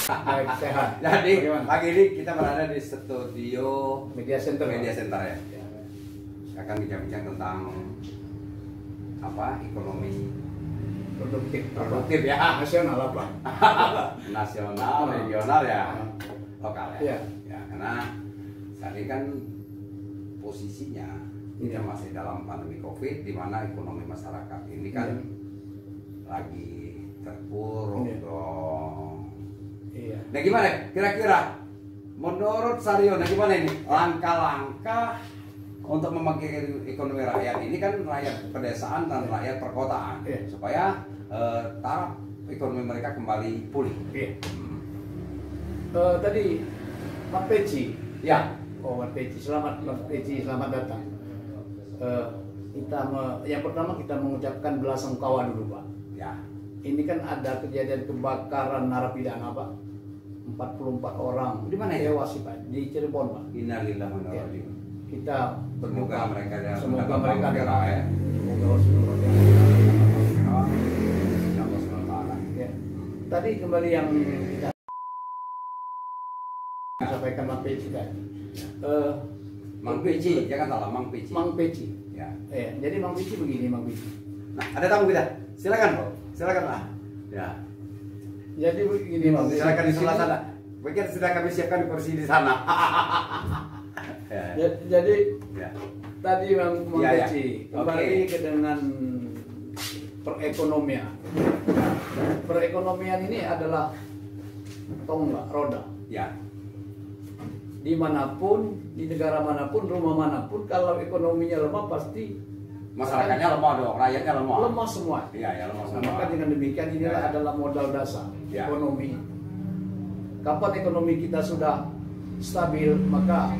Baik, sehat. Jadi Bagaimana? pagi ini kita berada di studio Media Center. Media Center ya. Akan bincang-bincang tentang apa ekonomi Produktif ya, nasional apa? nasional, regional ya, lokal ya. Iya. Ya, karena saat ini kan posisinya kita masih dalam pandemi COVID, di mana ekonomi masyarakat ini kan lagi terpuruk dong. Iya. Nah gimana kira-kira menurut Saryono gimana ini langkah-langkah untuk membangkitkan ekonomi rakyat ini, kan rakyat pedesaan dan rakyat perkotaan, supaya taraf ekonomi mereka kembali pulih. Iya. Tadi Pak Peci. Ya. Oh, Pak Peci, selamat Pak Peci, selamat datang. Yang pertama kita mengucapkan belasungkawa dulu, Pak. Ya. Ini kan ada kejadian kebakaran narapidana, Pak. 44 orang. Di mana ya? Tewas sih, Pak, di Cirebon, Pak. Innalillahi wa inna ilaihi raji'un. Kita Semoga mereka ya, semoga mendapat mereka maghfirah ya. Semoga semoga. Ya Allah Subhanahu wa ta'ala. Ya. Tadi kembali yang kita sampaikan Mang Peci tadi. Mang Peci, jangan salah, Mang Peci. Mang Peci. Ya. Jadi Mang Peci begini, Mang Peci. Nah, ada tamu kita. Silakan, Bro. Silakan, Pak. Ya. Jadi begini, Mang Peci. Silakan di sebelah sana. Mungkin sudah kami siapkan kursi di sana. Jadi Ya. tadi Mang Ya. Peci kembali ke dengan perekonomian. Perekonomian ini adalah tonggak roda. Ya. Dimanapun, di negara manapun, rumah manapun, kalau ekonominya lemah pasti Masyarakatnya lemah dong, rakyatnya lemah. lemah semua. Iya, ya lemah Nah, semua. maka dengan demikian inilah adalah modal dasar ekonomi. Kapan ekonomi kita sudah stabil, maka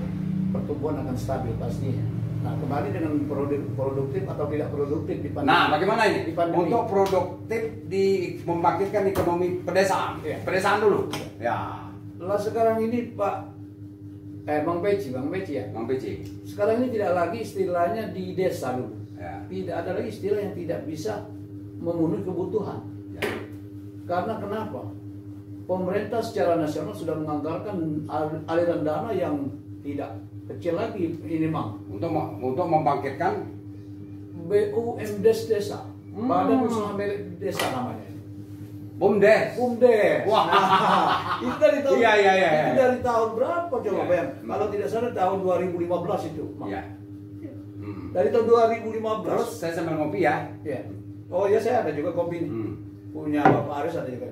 pertumbuhan akan stabil pastinya. Nah, kembali dengan produktif atau tidak produktif di pandemi. Nah, bagaimana ini? Di pandemi. Untuk produktif di membangkitkan ekonomi pedesaan. Pedesaan dulu. Ya. Lah sekarang ini Pak Mang Peci ya. Mang Peci. Sekarang ini tidak lagi istilahnya di desa dulu. Ya. Tidak ada lagi istilah yang tidak bisa memenuhi kebutuhan. Ya. Karena kenapa? Pemerintah secara nasional sudah menganggarkan aliran dana yang tidak kecil lagi ini, Mang. Untuk membangkitkan BUMDes desa, Badan Usaha Milik Desa namanya. BUMDes. BUMDes. Wah. Nah, itu dari tahun Iya. itu dari tahun berapa coba Iya. bayang? Kalau tidak salah tahun 2015 itu, Mang. Iya. Dari tahun 2015. Terus saya sambil ngopi ya. Ya. Oh ya, saya ada juga kopi nih. Punya Bapak Aris ada juga.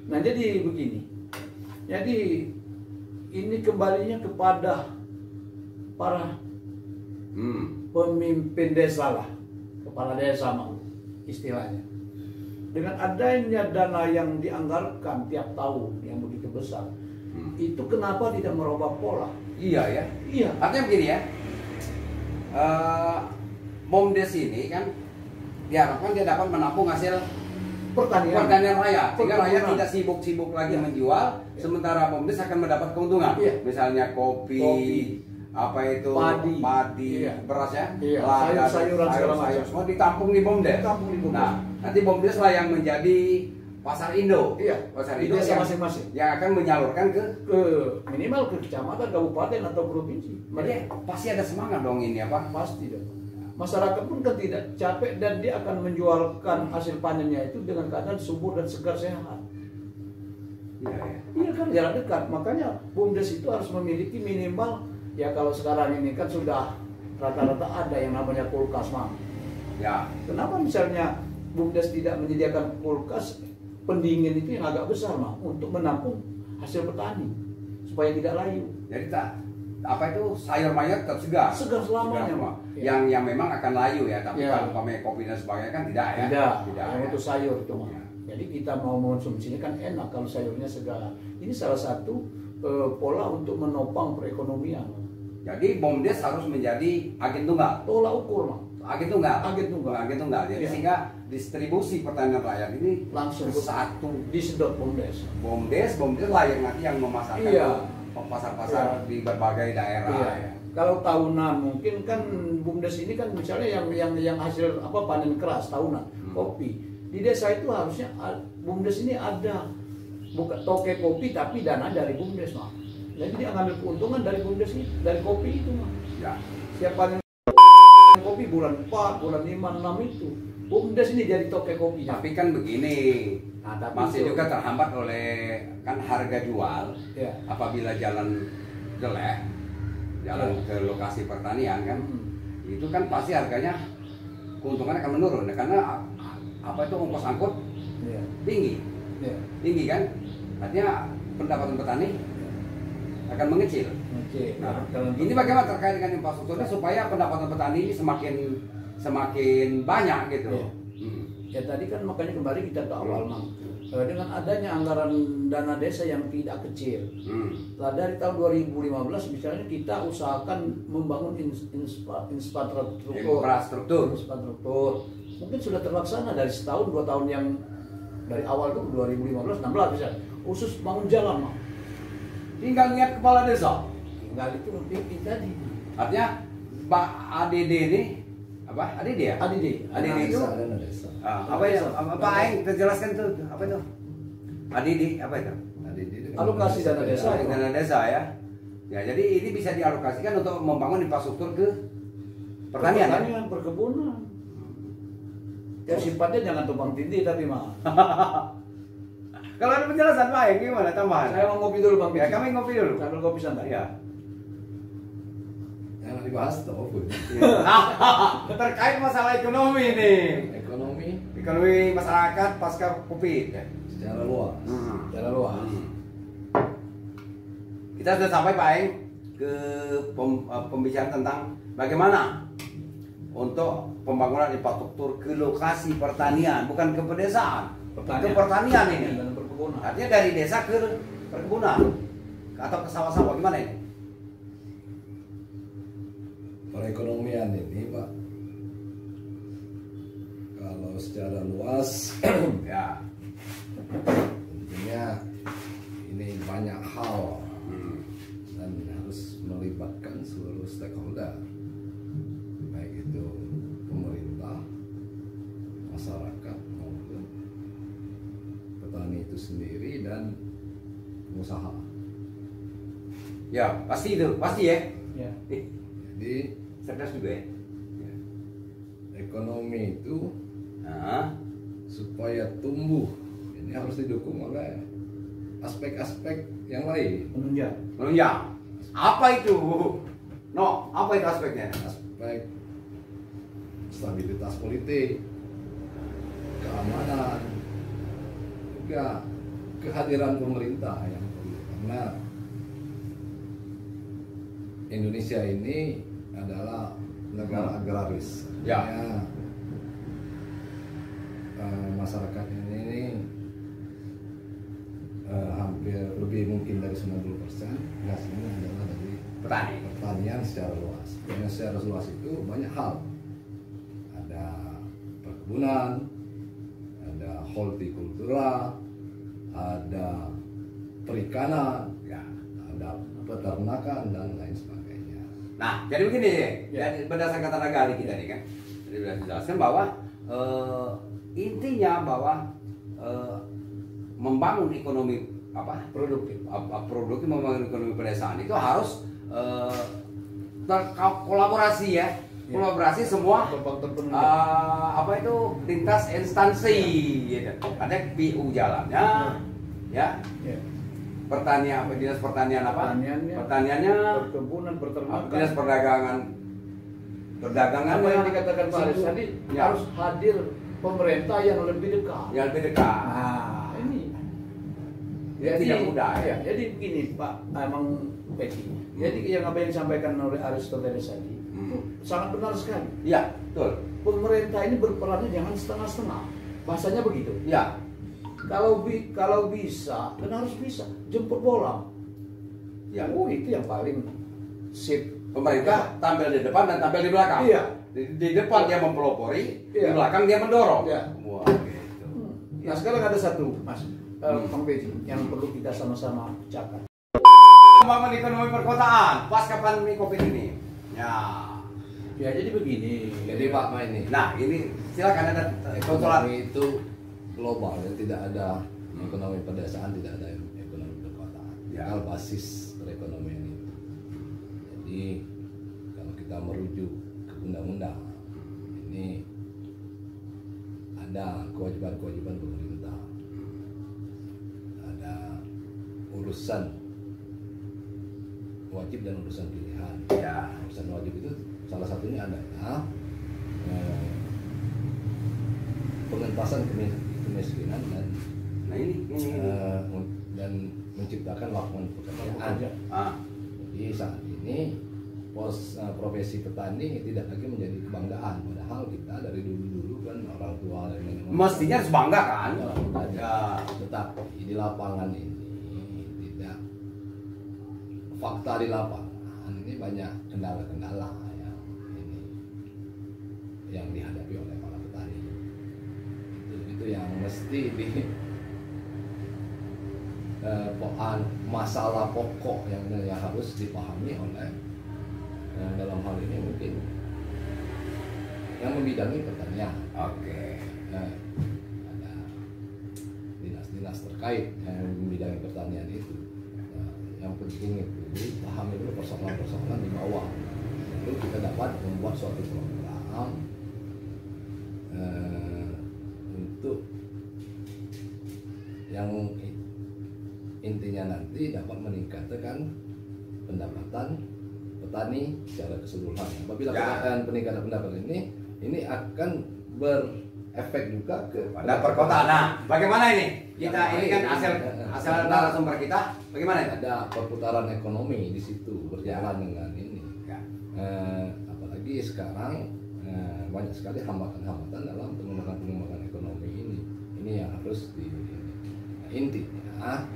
Nah, jadi begini. Jadi ini kembalinya kepada para pemimpin desa lah, kepala desa Mang, istilahnya. Dengan adanya dana yang dianggarkan tiap tahun yang begitu besar, itu kenapa tidak merubah pola? Iya ya. Iya. Artinya begini ya. BUMDes ini kan diharapkan dia dapat menampung hasil pertanian rakyat, sehingga rakyat tidak sibuk-sibuk lagi menjual, sementara BUMDes akan mendapat keuntungan. Misalnya kopi, apa itu padi, beras ya, sayur-sayuran segala macam, semua ditampung di BUMDes. Nah, nanti BUMDes lah yang menjadi pasar Indo, pasar Indo desa masing-masing yang akan menyalurkan ke minimal ke kecamatan, kabupaten atau provinsi. Jadi pasti ada semangat dong ini apa? Pasti dong. Masyarakat pun kan tidak capek dan dia akan menjualkan hasil panennya itu dengan keadaan subur dan segar sehat. Iya kan, jarak dekat. Makanya BUMDes itu harus memiliki minimal, ya kalau sekarang ini kan sudah rata-rata ada yang namanya kulkas, Mang. Ya. Kenapa misalnya BUMDes tidak menyediakan kulkas pendingin itu yang agak besar, Mang, untuk menampung hasil petani supaya tidak layu. Jadi apa itu sayur mayat tetap segar. Segar selamanya, Mang. Yang memang akan layu ya, tapi kalau umpamanya kopi dan sebagainya kan tidak ya. Tidak. Yang untuk sayur itu, Mang. Jadi kita mau mengonsumsinya kan enak kalau sayurnya segar. Ini salah satu pola untuk menopang perekonomian. Jadi BUMDes harus menjadi agen tunggal. Tolak ukur, Mang. Agen tunggal. Agen tunggal. Jadi sehingga distribusi pertanian rakyat ini langsung satu disedot BUMDes. BUMDes lah yang nanti yang memasarkan pasar-pasar di berbagai daerah. Kalau tahunan mungkin kan BUMDes ini kan misalnya yang hasil panen keras tahunan kopi di desa itu harusnya BUMDes ini ada buka toke kopi tapi dana dari BUMDes mah. Jadi dia ngambil keuntungan dari BUMDes itu, dari kopi itu mah. Ya. Siapa yang kopi bulan 4, bulan 5, 6 itu. BUMDes ini jadi toke kopinya. Tapi kan begini, masih juga terhambat oleh kan harga jual. Ya. Apabila jalan jelek, jalan ke lokasi pertanian kan, itu kan pasti harganya keuntungan akan menurun karena apa itu ongkos angkut tinggi, tinggi kan, artinya pendapatan petani akan mengecil. Nah, ini bagaimana terkait dengan infrastrukturnya supaya pendapatan petani ini semakin banyak gitu. Ya tadi kan makanya kembali kita ke awal Mang. Dengan adanya anggaran dana desa yang tidak kecil. Nah, dari tahun 2015 misalnya kita usahakan membangun infrastruktur. Mungkin sudah terlaksana dari setahun 2 tahun yang dari awal itu 2015 16 bisa khusus bangun jalan Mang. Tinggal lihat kepala desa. Tinggal itu pipi tadi. Artinya Pak ADD ini apa? ADD ya? ADD itu apa ya? Apa Aing terjelaskan tuh apa itu? ADD apa itu? ADD alokasi dana desa. Dana desa ya. Ya, jadi ini bisa dialokasikan untuk membangun infrastruktur ke pertanian, perkebunan. Ya sifatnya jangan tumpang tindih tapi mah. Kalau ada penjelasan Pak Aing gimana tambahan? Saya mau ngopi dulu Bang. Ya, kami ngopi dulu. Sambil kopi santai. Ya. Yang dibahas tuh terkait masalah ekonomi nih. Ekonomi masyarakat pasca Covid ya. Secara luas. Secara luas. Kita sudah sampai Pak Aing ke pembicaraan tentang bagaimana untuk pembangunan infrastruktur ke lokasi pertanian, bukan ke pedesaan, ke pertanian ini. Artinya dari desa ke perkebunan atau ke sawah-sawah, gimana ini? Perekonomian ini Pak, kalau secara luas ya tentunya ini banyak hal dan harus melibatkan seluruh stakeholder, baik itu pemerintah, masyarakat maupun petani itu sendiri dan pengusaha. Ya pasti itu, pasti ya. Jadi cerdas juga ya. Ekonomi itu supaya tumbuh ini harus didukung oleh aspek-aspek yang lain. Menunjang. Apa itu? No, apa itu aspeknya? Aspek stabilitas politik, keamanan, juga kehadiran pemerintah yang perlu. Karena Indonesia ini adalah negara agraris. Ya. Masyarakat ini hampir lebih mungkin dari 90% hasilnya adalah dari pertanian secara luas. Karena secara luas itu banyak hal. Ada perkebunan, ada hortikultura, ada perikanan, ada peternakan dan lain sebagainya. Nah, jadi begini ya. Berdasarkan kata Nagali kita nih kan, jadi sudah dijelaskan bahwa intinya bahwa membangun ekonomi produktif membangun ekonomi pedesaan itu harus kolaborasi ya, kolaborasi semua itu lintas instansi gitu. Ada PU jalannya ya. Pertanian, dinas pertanian pertaniannya, perkebunan, peternakan, dinas perdagangan apa yang dikatakan Pak Aris tadi harus hadir pemerintah yang lebih dekat. Nah, ini jadi tidak mudah ya. Jadi begini Pak, emang Peti. Jadi yang apa yang disampaikan oleh Aristoteles tadi itu sangat benar sekali. Iya, betul. Pemerintah ini berperannya jangan setengah-setengah. Bahasanya begitu. Iya. Kalau bisa, dan harus bisa jemput bola. Ya. Itu yang paling sip. Pemerintah tampil di depan dan tampil di belakang. Iya. Di depan dia mempelopori, di belakang dia mendorong. Iya. Wah, gitu. Nah sekarang ada satu, Mas, Bang Beji, yang perlu kita sama-sama catat. Membangun ekonomi perkotaan pasca pandemi Covid ini. Ya jadi begini. Jadi Pak Main ini. Nah ini silakan ada konsulat itu global ya, tidak ada Ekonomi pedesaan tidak ada ekonomi perkotaan. Ya. Basis perekonomian itu. Jadi kalau kita merujuk ke undang-undang, ini ada kewajiban-kewajiban pemerintah, ada urusan wajib dan urusan pilihan. Ya. Urusan wajib itu salah satunya adalah pengentasan kemiskinan dan dan menciptakan lapangan pekerjaan. Jadi saat ini profesi petani tidak lagi menjadi kebanggaan, padahal kita dari dulu kan orang tua dan mestinya harus bangga kan. Ya. Tetapi di lapangan ini tidak, fakta di lapangan ini banyak kendala-kendala yang dihadapi oleh para petani. Itu yang mesti masalah pokok yang harus dipahami oleh dalam hal ini mungkin yang membidangi pertanian. Oke. Ada dinas-dinas terkait yang membidangi pertanian itu. Yang penting itu pahami dulu persoalan-persoalan di bawah. Lalu kita dapat membuat suatu program untuk yang intinya nanti dapat meningkatkan pendapatan petani secara keseluruhan. Apabila peningkatan pendapatan ini akan berefek juga kepada perkotaan. Nah, bagaimana ini? Ini kan asal narasumber kita. Bagaimana ini? Ada perputaran ekonomi di situ berjalan dengan ini. Ya. Apalagi sekarang banyak sekali hambatan-hambatan dalam pengembangan ekonomi ini. Ini yang harus intinya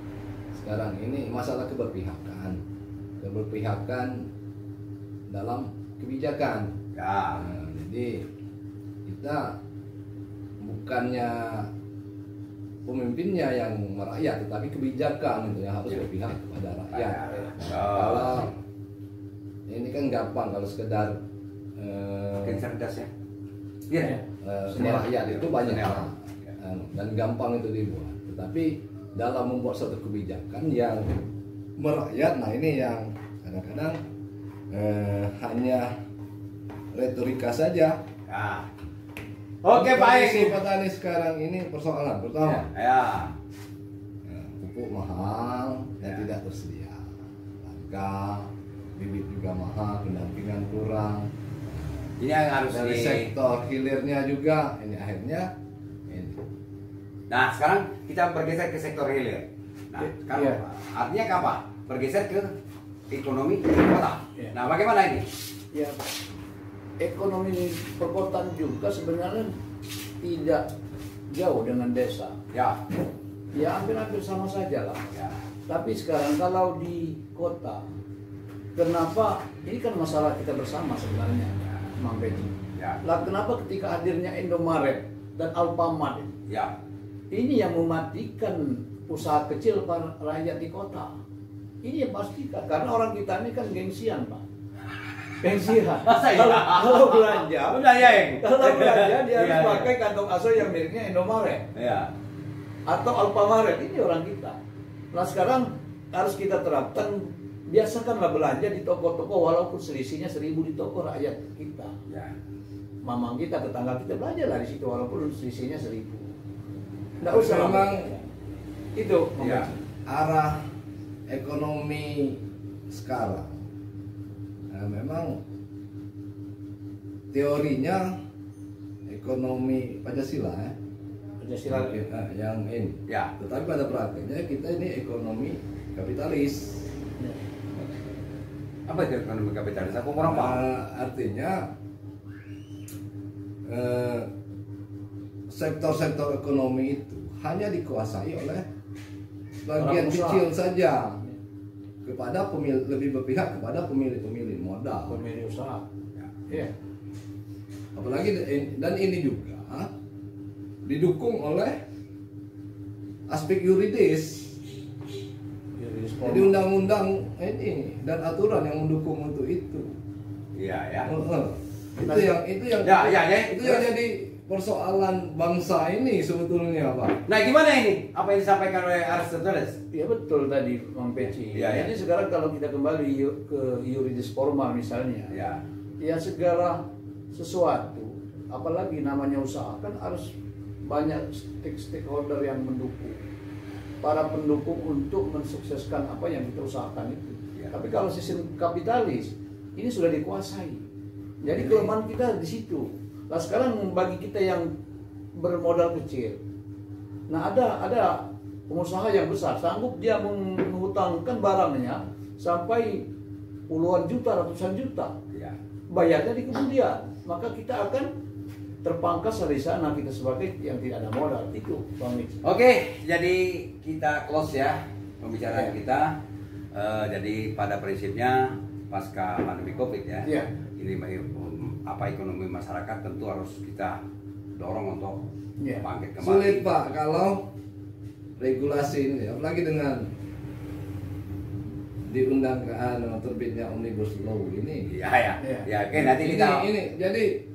sekarang ini masalah keberpihakan dalam kebijakan. Ya. Jadi kita bukannya pemimpinnya yang merakyat, tetapi kebijakan itu yang harus berpihak kepada rakyat. Kalau ini kan gampang kalau sekedar cerdas ya. Iya. Rakyat itu banyak dan gampang itu dibuat. Tetapi dalam membuat suatu kebijakan yang merakyat, nah ini yang kadang-kadang hanya retorika saja. Ya. Oke, baik. Petani sekarang ini persoalan pertama. Ya. Pupuk mahal dan tidak tersedia. Langka, bibit juga mahal, pendampingan kurang. Ini yang harus dari sektor hilirnya juga ini akhirnya ini. Nah, sekarang kita bergeser ke sektor hilir. Nah, sekarang artinya apa? Bergeser ke ekonomi kota. Nah, bagaimana ini? Ya, ekonomi perkotaan juga sebenarnya tidak jauh dengan desa. Ya. Ya, hampir-hampir sama saja lah. Ya. Tapi sekarang kalau di kota, kenapa ini kan masalah kita bersama sebenarnya, Mang Beji. Ya. Lah kenapa ketika hadirnya Indomaret dan Alfamart, ya, ini yang mematikan usaha kecil para rakyat di kota. Ini yang pastikan karena orang kita ini kan gengsian, Pak. Gengsian. Kalau belanja, kalau belanja dia harus pakai kantong aso yang miliknya Indomaret. Ya. Atau Alfamart, ini orang kita. Nah sekarang harus kita terapkan, biasakanlah belanja di toko-toko walaupun selisihnya 1.000 di toko rakyat kita. Ya. Mamang kita, tetangga kita belajarlah di situ walaupun selisihnya 1.000. Nggak usah memang itu ya, arah ekonomi sekarang. Nah, memang teorinya ekonomi Pancasila Pancasila yang ini. Ya. Tetapi pada prakteknya kita ini ekonomi kapitalis. Ya. Apa itu ekonomi kapitalis? Aku kurang paham. Artinya sektor-sektor ekonomi itu hanya dikuasai oleh bagian kecil saja, kepada lebih berpihak kepada pemilik-pemilik modal, pemilik usaha. Ya. Apalagi dan ini juga didukung oleh aspek yuridis. Jadi undang-undang ini dan aturan yang mendukung untuk itu. Iya ya. Itu yang ya. Itu yang jadi persoalan bangsa ini sebetulnya, Pak. Nah, gimana ini? Apa yang disampaikan oleh Aristoteles? Ya betul tadi, Bang Peci. Ya. Jadi sekarang kalau kita kembali ke yuridis formal misalnya, ya segala sesuatu, apalagi namanya usaha, kan harus banyak stakeholder yang mendukung, para pendukung untuk mensukseskan apa yang kita usahakan itu. Tapi kalau sistem kapitalis ini sudah dikuasai, jadi kelemahan kita di situ. Nah sekarang bagi kita yang bermodal kecil, nah ada pengusaha yang besar sanggup dia menghutangkan barangnya sampai puluhan juta, ratusan juta, bayarnya di kemudian, maka kita akan terpangkas dari sana, kita sebagai yang tidak ada modal itu, Bang Mix. Oke, jadi kita close ya pembicaraan kita. Jadi pada prinsipnya pasca pandemi COVID ya, ini apa ekonomi masyarakat tentu harus kita dorong untuk bangkit kembali. Sulit Pak kalau regulasi ini, apalagi dengan diundangkan terbitnya Omnibus Law ini. Ya, oke nanti kita ini jadi